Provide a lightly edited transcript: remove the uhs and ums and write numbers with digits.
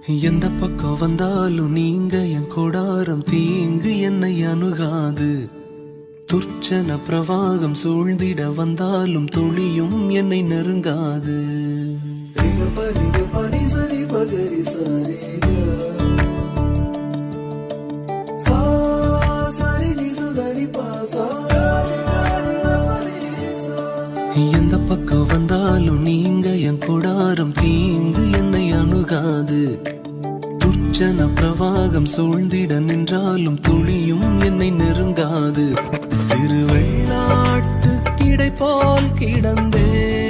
எந்த பக்கம் வந்தாலும் நீங்க என் கொடாரம் தீங்கு என்னை அணுகாது. துர்ச்சன பிரவாகம் சூழ்ந்திட வந்தாலும் துளியும் என்னை நெருங்காது. எந்த பக்கம் வந்தாலும் நீங்க என் கொடாரம் தீங்கு என்னை அணுகாது. துர்ச்சன பிரவாகம் சூழ்ந்திட நின்றாலும் துளியும் என்னை நெருங்காது. சிறு வெள்ளாட்டு கிடை போல் கிடந்தே